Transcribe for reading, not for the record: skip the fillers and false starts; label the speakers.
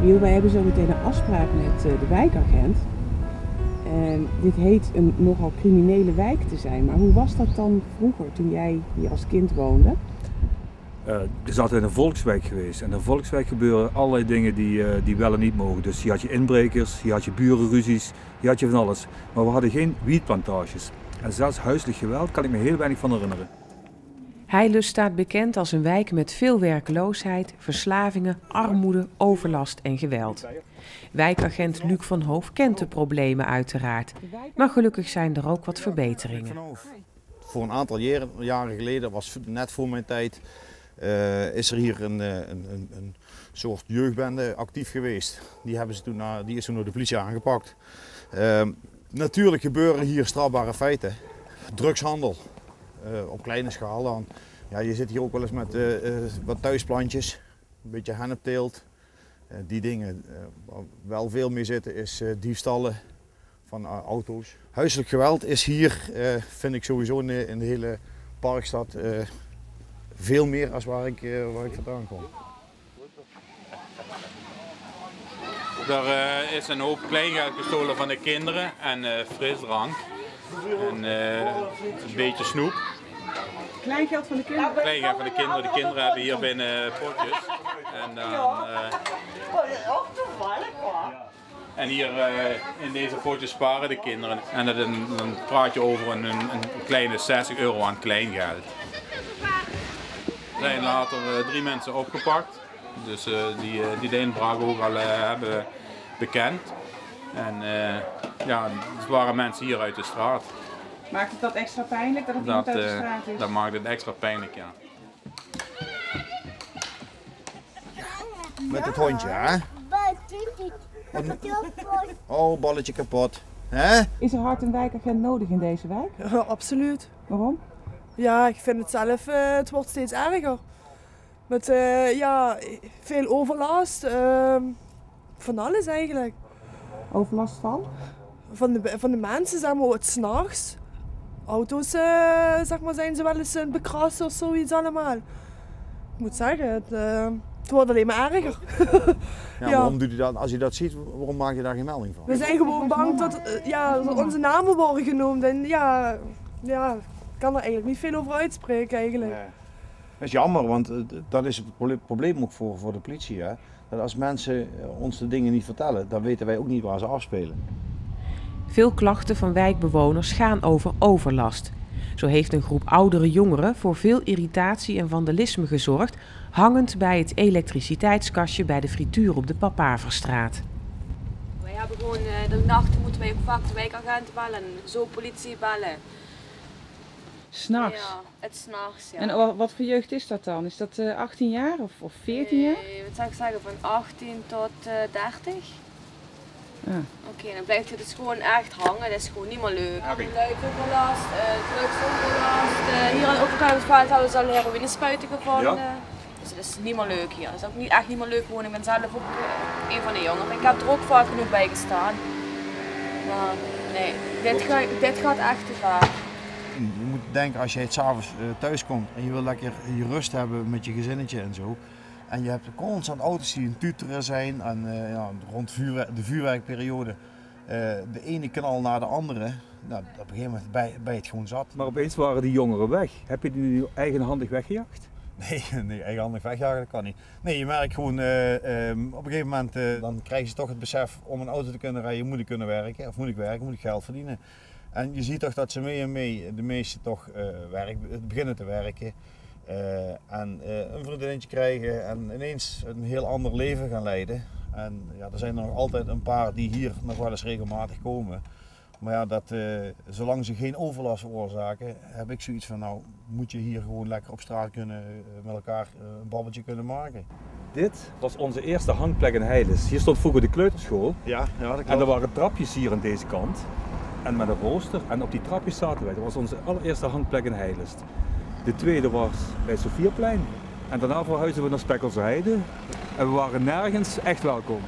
Speaker 1: Wiel, wij hebben zo meteen een afspraak met de wijkagent. Dit heet een nogal criminele wijk te zijn, maar hoe was dat dan vroeger toen jij hier als kind woonde?
Speaker 2: Het is altijd een volkswijk geweest. En in een volkswijk gebeuren allerlei dingen die wel en niet mogen. Dus hier had je inbrekers, hier had je burenruzies, hier had je van alles. Maar we hadden geen wietplantages. En zelfs huiselijk geweld kan ik me heel weinig van herinneren.
Speaker 3: Heilust staat bekend als een wijk met veel werkloosheid, verslavingen, armoede, overlast en geweld. Wijkagent Luc van Hoof kent de problemen uiteraard. Maar gelukkig zijn er ook wat verbeteringen.
Speaker 4: Voor een aantal jaren geleden, was net voor mijn tijd, is er hier een soort jeugdbende actief geweest. Die is toen door de politie aangepakt. Natuurlijk gebeuren hier strafbare feiten. Drugshandel op kleine schaal dan. Ja, je zit hier ook wel eens met wat thuisplantjes, een beetje hennepteelt. Die dingen. Waar wel veel mee zitten is diefstallen van auto's. Huiselijk geweld is hier, vind ik sowieso in de hele Parkstad, veel meer dan waar ik vandaan kom.
Speaker 5: Er is een hoop kleingeld gestolen van de kinderen en frisdrank en een beetje snoep.
Speaker 1: Kleingeld van de kinderen?
Speaker 5: Kleingeld van de kinderen. De kinderen hebben hier binnen potjes. En hier in deze potjes sparen de kinderen. En dan praat je over een kleine 60 euro aan kleingeld. Er zijn later 3 mensen opgepakt. Dus die de inbraak ook al hebben bekend. En ja, het waren mensen hier uit de straat.
Speaker 1: Maakt het dat extra pijnlijk dat het iemand uit de straat is?
Speaker 5: Dat maakt het extra pijnlijk, ja.
Speaker 4: Met het hondje, hè? Oh, balletje kapot. Hè?
Speaker 1: Is er hard een wijkagent nodig in deze wijk?
Speaker 6: Ja, absoluut.
Speaker 1: Waarom?
Speaker 6: Ja, ik vind het zelf, het wordt steeds erger. Met ja, veel overlast, van alles eigenlijk.
Speaker 1: Overlast van?
Speaker 6: Van de mensen, zeg maar, het 's nachts. Auto's, zeg maar, zijn ze wel eens bekrast of zoiets allemaal. Ik moet zeggen, het wordt alleen maar erger.
Speaker 4: Ja, waarom doet u dat? Als je dat ziet, waarom maak je daar geen melding van?
Speaker 6: We zijn gewoon bang dat dat onze namen worden genoemd en ja, ik kan er eigenlijk niet veel over uitspreken eigenlijk.
Speaker 4: Nee. Dat is jammer, want dat is het probleem ook voor de politie. Hè? Dat als mensen ons de dingen niet vertellen, dan weten wij ook niet waar ze afspelen.
Speaker 3: Veel klachten van wijkbewoners gaan over overlast. Zo heeft een groep oudere jongeren voor veel irritatie en vandalisme gezorgd, hangend bij het elektriciteitskastje bij de frituur op de Papaverstraat.
Speaker 7: Wij hebben gewoon, de nachten moeten wij ook vaak de wijkagenten bellen en zo politie bellen.
Speaker 1: 'S'nachts?
Speaker 7: Ja, het is 's nachts, ja.
Speaker 1: En wat voor jeugd is dat dan? Is dat 18 jaar of 14 jaar?
Speaker 7: Wat zou ik zeggen, van 18 tot 30.
Speaker 1: Ja.
Speaker 7: Oké, dan blijft het dus gewoon echt hangen, dat is gewoon niet meer leuk. Luikoverlast, drugsoverlast, hier aan de overkant van het veld hebben ze al heroïne spuiten gevonden. Ja. Dus dat is niet meer leuk hier. Dat is ook echt niet meer leuk gewoon. Ik ben zelf ook een van de jongeren. Ik heb er ook vaak genoeg bij gestaan. Maar nee, dit gaat echt te ver.
Speaker 4: Je moet denken, als je 's avonds thuis komt en je wil lekker je rust hebben met je gezinnetje en zo. En je hebt constant auto's die een tuteren zijn en rond de vuurwerkperiode de ene knal naar de andere. Nou, op een gegeven moment ben je het gewoon zat.
Speaker 2: Maar opeens waren die jongeren weg. Heb je die nu eigenhandig weggejaagd?
Speaker 4: Nee, eigenhandig wegjagen, dat kan niet. Nee, je merkt gewoon, op een gegeven moment dan krijg je toch het besef om een auto te kunnen rijden, moet ik kunnen werken. Of moet ik werken, moet ik geld verdienen. En je ziet toch dat ze mee en mee, de meesten toch beginnen te werken. En een vriendinnetje krijgen en ineens een heel ander leven gaan leiden. En ja, er zijn er nog altijd een paar die hier nog wel eens regelmatig komen. Maar ja, zolang ze geen overlast veroorzaken, heb ik zoiets van, nou moet je hier gewoon lekker op straat kunnen met elkaar een babbeltje kunnen maken.
Speaker 2: Dit was onze eerste hangplek in Heilust. Hier stond vroeger de kleuterschool.
Speaker 4: Ja, dat klopt.
Speaker 2: En er waren trapjes hier aan deze kant. En met een rooster. En op die trapjes zaten wij. Dat was onze allereerste hangplek in Heilust. De tweede was bij Sofierplein. En daarna verhuisden we naar Spekkelse Heide. En we waren nergens echt welkom.